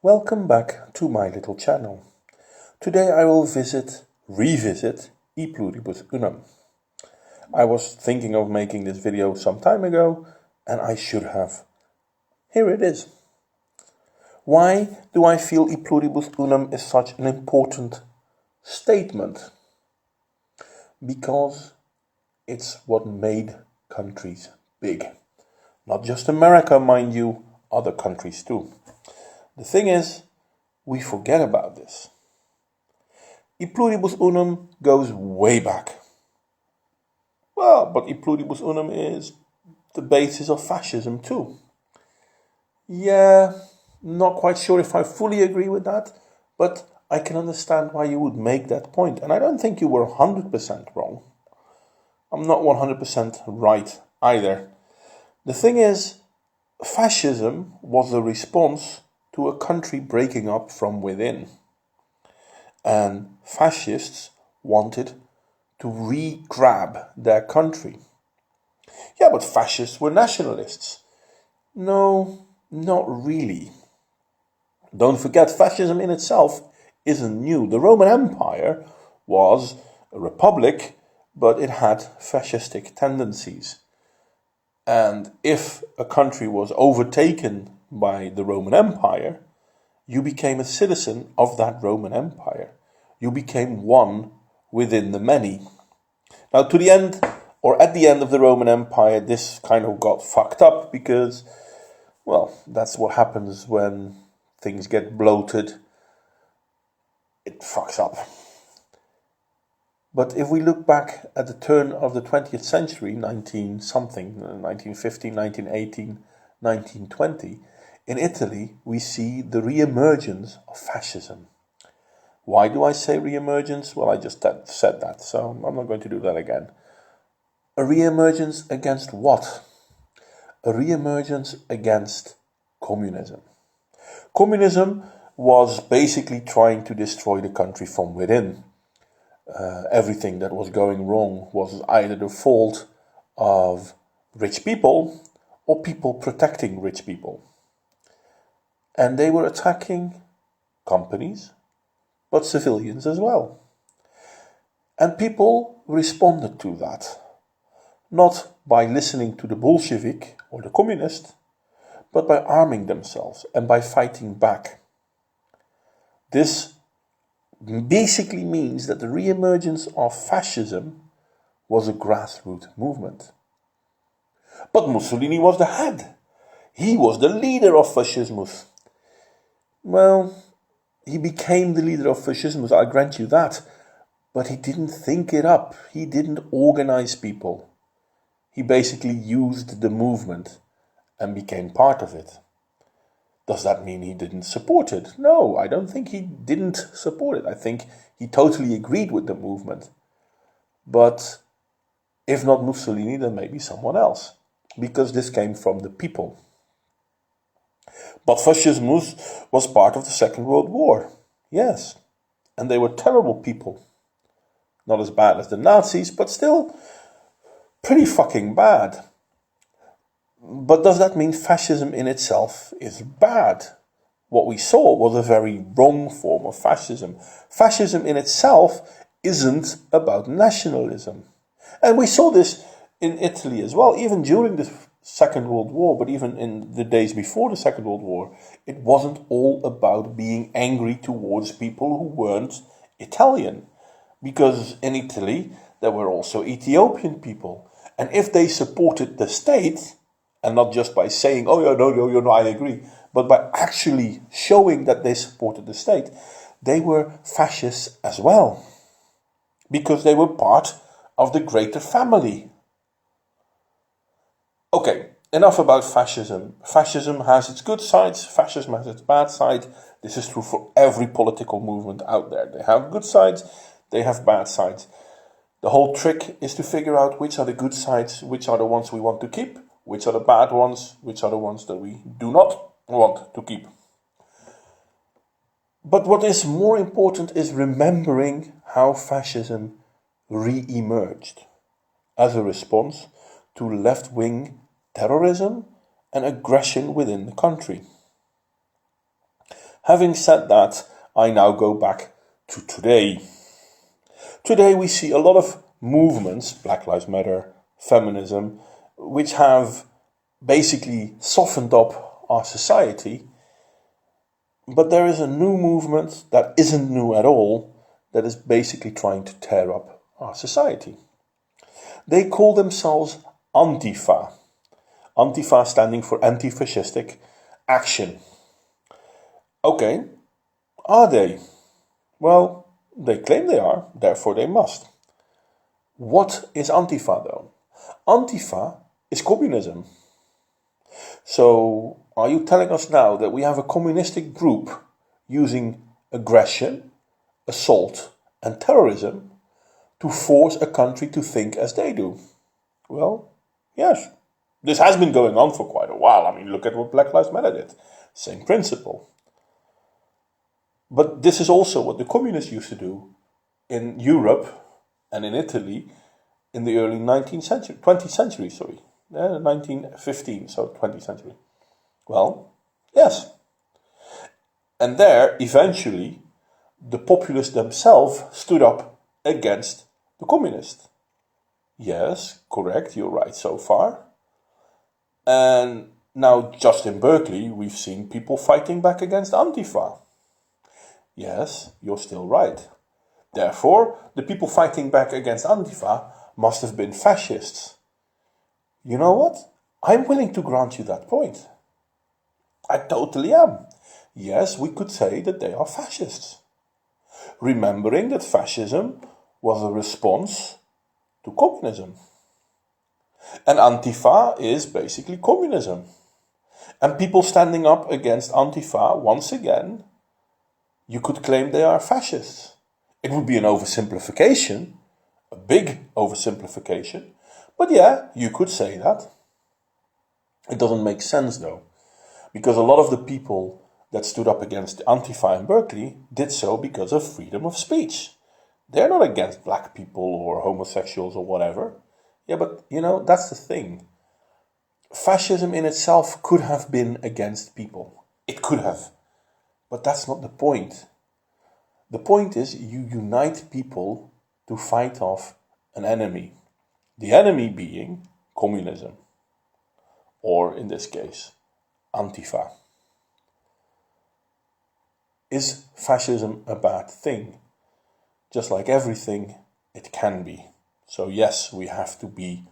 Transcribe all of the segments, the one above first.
Welcome back to my little channel. Today I will revisit E Pluribus Unum. I was thinking of making this video some time ago, and I should have. Here it is. Why do I feel E Pluribus Unum is such an important statement? Because it's what made countries big. Not just America, mind you, other countries too. The thing is, we forget about this. E Pluribus Unum goes way back. Well, but E Pluribus Unum is the basis of fascism too. Yeah, not quite sure if I fully agree with that, but I can understand why you would make that point. And I don't think you were 100% wrong. I'm not 100% right either. The thing is, fascism was a response to a country breaking up from within. And fascists wanted to re-grab their country. Yeah, but fascists were nationalists. No, not really. Don't forget, fascism in itself isn't new. The Roman Empire was a republic, but it had fascistic tendencies. And if a country was overtaken by the Roman Empire, you became a citizen of that Roman Empire. You became one within the many. Now, to the end, or at the end of the Roman Empire, this kind of got fucked up because, well, that's what happens when things get bloated. It fucks up. But if we look back at the turn of the 20th century, 19-something, 1915, 1918, 1920, in Italy we see the re-emergence of fascism. Why do I say re-emergence? Well, I just said that, so I'm not going to do that again. A re-emergence against what? A re-emergence against communism. Communism was basically trying to destroy the country from within. Everything that was going wrong was either the fault of rich people or people protecting rich people. And they were attacking companies, but civilians as well. And people responded to that, not by listening to the Bolshevik or the communist, but by arming themselves and by fighting back. This basically means that the re-emergence of fascism was a grassroots movement. But Mussolini was the head. He was the leader of fascismus. Well, he became the leader of fascismus, I'll grant you that. But he didn't think it up. He didn't organize people. He basically used the movement and became part of it. Does that mean he didn't support it? No, I don't think he didn't support it. I think he totally agreed with the movement. But if not Mussolini, then maybe someone else. Because this came from the people. But fascism was part of the Second World War. Yes. And they were terrible people. Not as bad as the Nazis, but still pretty fucking bad. But does that mean fascism in itself is bad? What we saw was a very wrong form of fascism. Fascism in itself isn't about nationalism. And we saw this in Italy as well, even during the Second World War, but even in the days before the Second World War. It wasn't all about being angry towards people who weren't Italian. Because in Italy, there were also Ethiopian people. And if they supported the state, and not just by saying, oh, yeah, no, I agree, but by actually showing that they supported the state, they were fascists as well. Because they were part of the greater family. Okay, enough about fascism. Fascism has its good sides, fascism has its bad side. This is true for every political movement out there. They have good sides, they have bad sides. The whole trick is to figure out which are the good sides, which are the ones we want to keep, which are the bad ones, which are the ones that we do not want to keep. But what is more important is remembering how fascism re-emerged as a response to left-wing terrorism and aggression within the country. Having said that, I now go back to today. Today we see a lot of movements, Black Lives Matter, feminism, which have basically softened up our society. But there is a new movement that isn't new at all, that is basically trying to tear up our society. They call themselves antifa. Antifa standing for anti-fascistic action. Okay, are they? Well, they claim they are, therefore they must. What is antifa though? Antifa is communism. So, are you telling us now that we have a communistic group using aggression, assault and terrorism to force a country to think as they do? Well, yes. This has been going on for quite a while. I mean, look at what Black Lives Matter did. Same principle. But this is also what the communists used to do in Europe and in Italy in the early 20th century, 1915, so 20th century. Well, yes. And there, eventually, the populists themselves stood up against the communists. Yes, correct, you're right so far. And now, just in Berkeley, we've seen people fighting back against Antifa. Yes, you're still right. Therefore, the people fighting back against Antifa must have been fascists. You know what? I'm willing to grant you that point. I totally am. Yes, we could say that they are fascists. Remembering that fascism was a response to communism. And Antifa is basically communism. And people standing up against Antifa, once again, you could claim they are fascists. It would be an oversimplification, a big oversimplification, but yeah, you could say that. It doesn't make sense though, because a lot of the people that stood up against Antifa in Berkeley did so because of freedom of speech. They're not against black people or homosexuals or whatever. Yeah, but you know, that's the thing. Fascism in itself could have been against people. It could have. But that's not the point. The point is you unite people to fight off an enemy. The enemy being communism. Or in this case, Antifa. Is fascism a bad thing? Just like everything, it can be. So yes, we have to be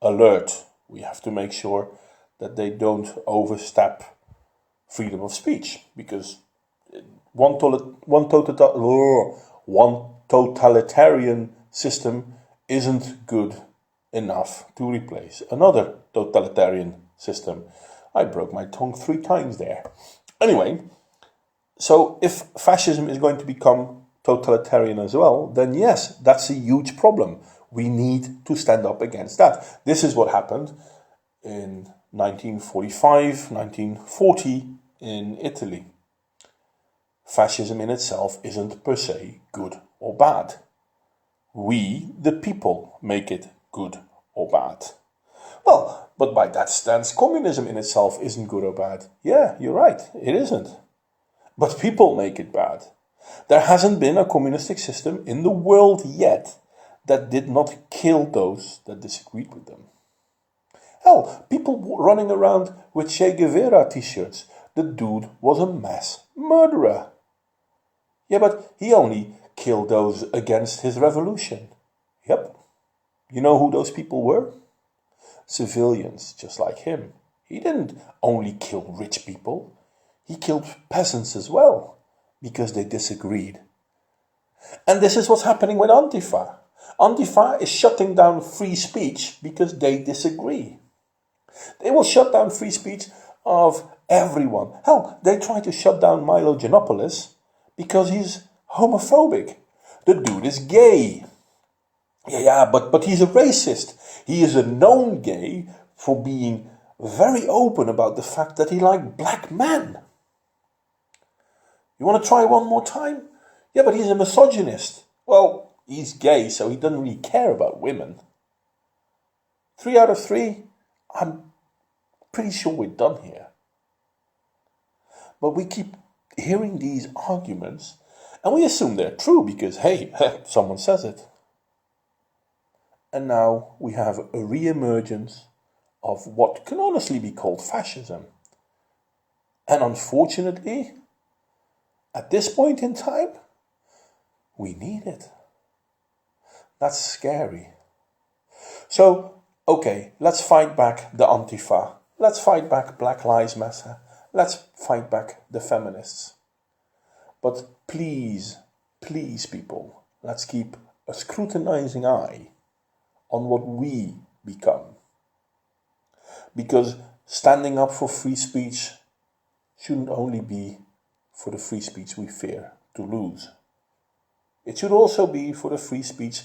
alert. We have to make sure that they don't overstep freedom of speech, because one totalitarian system isn't good enough to replace another totalitarian system. I broke my tongue 3 times there. Anyway, so if fascism is going to become totalitarian as well, then yes, that's a huge problem. We need to stand up against that. This is what happened in 1945, 1940 in Italy. Fascism in itself isn't per se good or bad. We, the people, make it good or bad. Well, but by that stance, communism in itself isn't good or bad. Yeah, you're right, it isn't. But people make it bad. There hasn't been a communistic system in the world yet that did not kill those that disagreed with them. Hell, people running around with Che Guevara t-shirts. The dude was a mass murderer. Yeah, but he only killed those against his revolution. Yep. You know who those people were? Civilians, just like him. He didn't only kill rich people. He killed peasants as well, because they disagreed. And this is what's happening with Antifa. Antifa is shutting down free speech because they disagree. They will shut down free speech of everyone. Hell, they try to shut down Milo Yiannopoulos because he's homophobic. The dude is gay. Yeah, but he's a racist. He is a known gay for being very open about the fact that he liked black men. You want to try one more time? Yeah, but he's a misogynist. Well, he's gay, so he doesn't really care about women. 3 out of 3, I'm pretty sure we're done here. But we keep hearing these arguments, and we assume they're true because, hey, someone says it. And now we have a re-emergence of what can honestly be called fascism. And unfortunately, at this point in time, we need it. That's scary. So, okay, let's fight back the antifa. Let's fight back Black Lives Matter. Let's fight back the feminists. But please, please people, let's keep a scrutinizing eye on what we become. Because standing up for free speech shouldn't only be for the free speech we fear to lose. It should also be for the free speech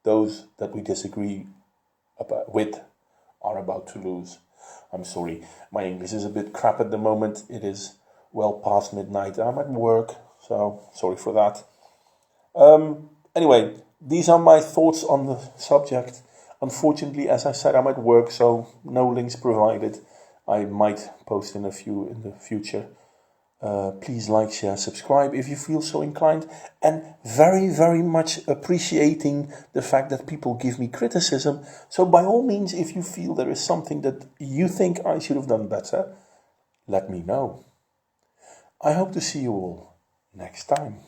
those that we disagree with are about to lose. I'm sorry, my English is a bit crap at the moment. It is well past midnight. I'm at work, so sorry for that. Anyway, these are my thoughts on the subject. Unfortunately, as I said, I'm at work, so no links provided. I might post in a few in the future. Please like, share, subscribe if you feel so inclined. And very, very much appreciating the fact that people give me criticism. So by all means, if you feel there is something that you think I should have done better, let me know. I hope to see you all next time.